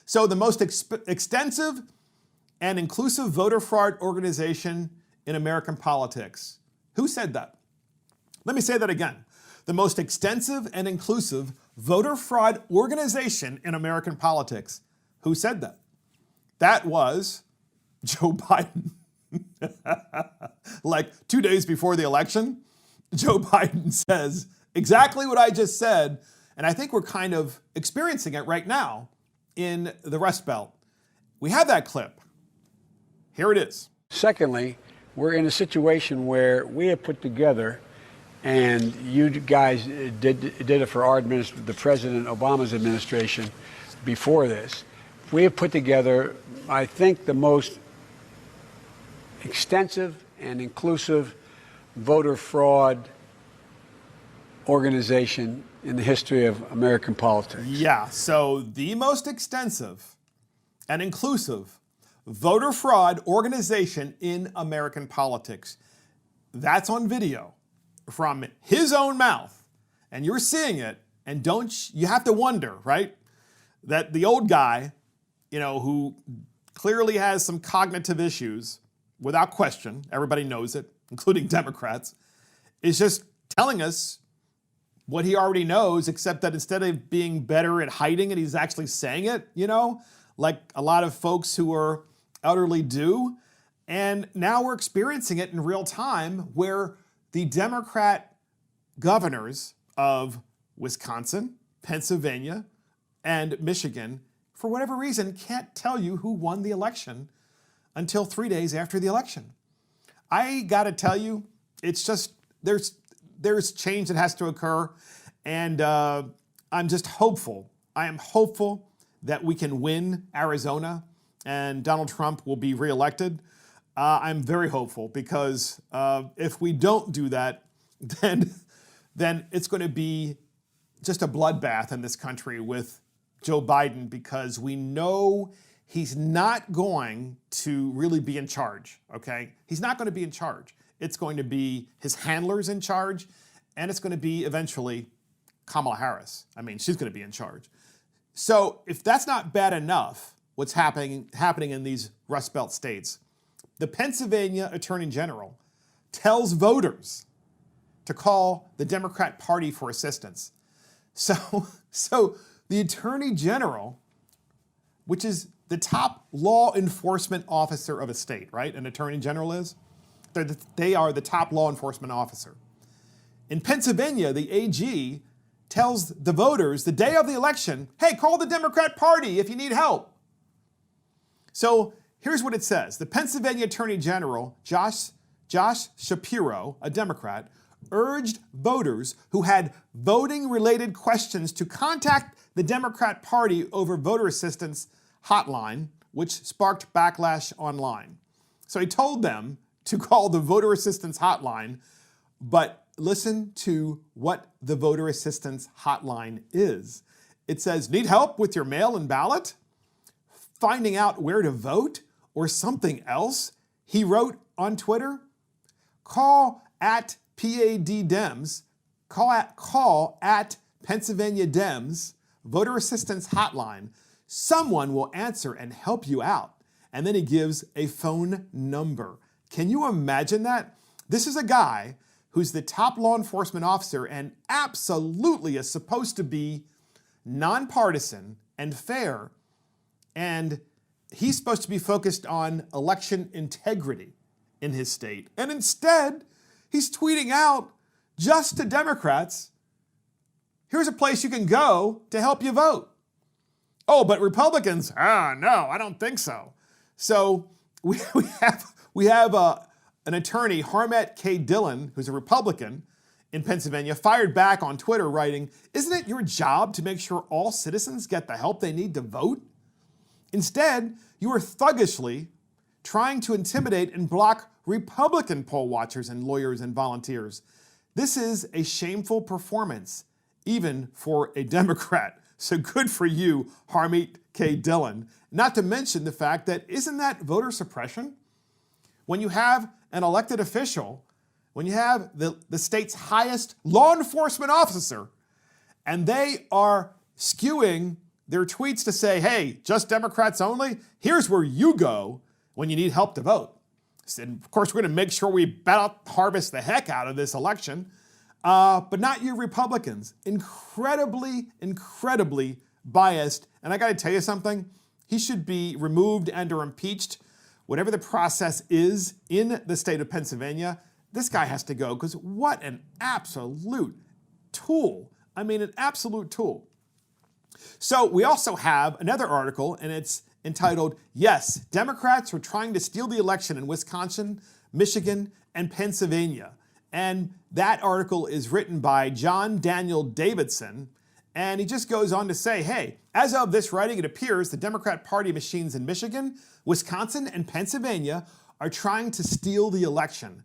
So the most extensive and inclusive voter fraud organization in American politics. Who said that? Let me say that again. The most extensive and inclusive voter fraud organization in American politics. Who said that? That was Joe Biden. Like 2 days before the election, Joe Biden says exactly what I just said, and I think we're kind of experiencing it right now in the Rust Belt. We have that clip. Here it is. Secondly, we're in a situation where we have put together, and you guys did it for our the President Obama's administration before this. We have put together, I think, the most extensive and inclusive voter fraud organization in the history of American politics. Yeah, so the most extensive and inclusive voter fraud organization in American politics. That's on video from his own mouth, and you're seeing it, and you have to wonder, right, that the old guy, who clearly has some cognitive issues, without question, everybody knows it, including Democrats, is just telling us what he already knows, except that instead of being better at hiding it, he's actually saying it, like a lot of folks who are elderly do. And now we're experiencing it in real time, where the Democrat governors of Wisconsin, Pennsylvania, and Michigan, for whatever reason, can't tell you who won the election until 3 days after the election. I gotta tell you, it's just, there's change that has to occur, and I'm just hopeful. I am hopeful that we can win Arizona and Donald Trump will be reelected. I'm very hopeful, because if we don't do that, then it's going to be just a bloodbath in this country with Joe Biden, because we know he's not going to really be in charge, okay? He's not going to be in charge. It's going to be his handlers in charge, and it's going to be eventually Kamala Harris. I mean, she's going to be in charge. So if that's not bad enough, what's happening in these Rust Belt states, the Pennsylvania Attorney General tells voters to call the Democrat Party for assistance. So the Attorney General, which is the top law enforcement officer of a state, right? An Attorney General is? They are the top law enforcement officer. In Pennsylvania, the AG tells the voters the day of the election, hey, call the Democrat Party if you need help. So here's what it says. The Pennsylvania Attorney General, Josh Shapiro, a Democrat, urged voters who had voting-related questions to contact the Democrat Party over voter assistance hotline, which sparked backlash online. So he told them to call the voter assistance hotline, but listen to what the voter assistance hotline is. It says, need help with your mail-in ballot? Finding out where to vote? Or something else? He wrote on Twitter, call at PAD Dems, call at Pennsylvania Dems, voter assistance hotline. Someone will answer and help you out. And then he gives a phone number. Can you imagine that? This is a guy who's the top law enforcement officer and absolutely is supposed to be nonpartisan and fair. And he's supposed to be focused on election integrity in his state. And instead, he's tweeting out just to Democrats, here's a place you can go to help you vote. Oh, but Republicans, no, I don't think so. So we have an attorney, Harmet K. Dillon, who's a Republican in Pennsylvania, fired back on Twitter writing, isn't it your job to make sure all citizens get the help they need to vote? Instead, you are thuggishly trying to intimidate and block Republican poll watchers and lawyers and volunteers. This is a shameful performance, even for a Democrat. So good for you, Harmeet K. Dillon. Not to mention the fact that, isn't that voter suppression? When you have an elected official, when you have the state's highest law enforcement officer, and they are skewing their tweets to say, hey, just Democrats only? Here's where you go when you need help to vote. And of course, we're going to make sure we ballot harvest the heck out of this election, but not you Republicans. Incredibly, incredibly biased. And I got to tell you something, he should be removed and or impeached. Whatever the process is in the state of Pennsylvania, this guy has to go because what an absolute tool. I mean, an absolute tool. So we also have another article, and it's entitled, Yes, Democrats Were Trying to Steal the Election in Wisconsin, Michigan, and Pennsylvania. And that article is written by John Daniel Davidson, and he just goes on to say, hey, as of this writing, it appears the Democrat Party machines in Michigan, Wisconsin, and Pennsylvania are trying to steal the election.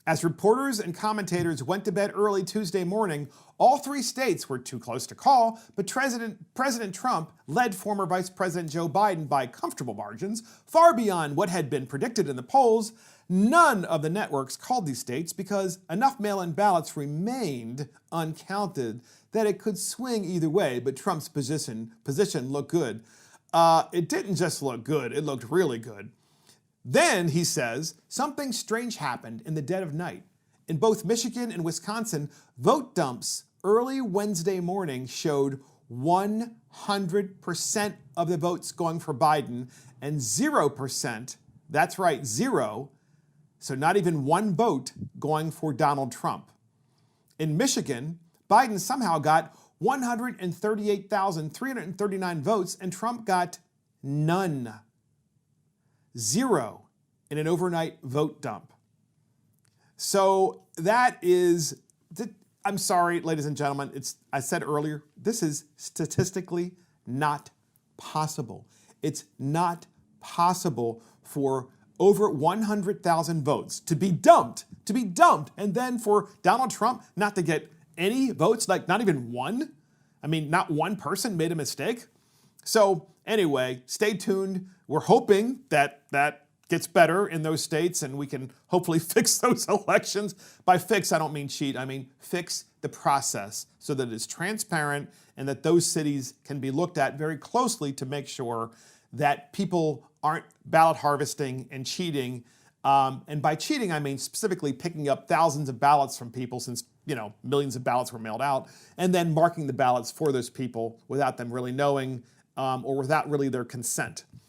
As reporters and commentators went to bed early Tuesday morning, all three states were too close to call, but President Trump led former Vice President Joe Biden by comfortable margins, far beyond what had been predicted in the polls. None of the networks called these states because enough mail-in ballots remained uncounted that it could swing either way, but Trump's position looked good. It didn't just look good, it looked really good. Then, he says, something strange happened in the dead of night. In both Michigan and Wisconsin, vote dumps early Wednesday morning showed 100% of the votes going for Biden and 0%, that's right, 0, so not even one vote going for Donald Trump. In Michigan, Biden somehow got 138,339 votes and Trump got none. 0 in an overnight vote dump. So that is, I'm sorry, ladies and gentlemen, I said earlier, this is statistically not possible. It's not possible for over 100,000 votes to be dumped, and then for Donald Trump not to get any votes, like not even one. I mean, not one person made a mistake. So anyway, stay tuned. We're hoping that that gets better in those states and we can hopefully fix those elections. By fix, I don't mean cheat. I mean fix the process so that it's transparent and that those cities can be looked at very closely to make sure that people aren't ballot harvesting and cheating. And by cheating, I mean specifically picking up thousands of ballots from people, since millions of ballots were mailed out, and then marking the ballots for those people without them really knowing or without really their consent.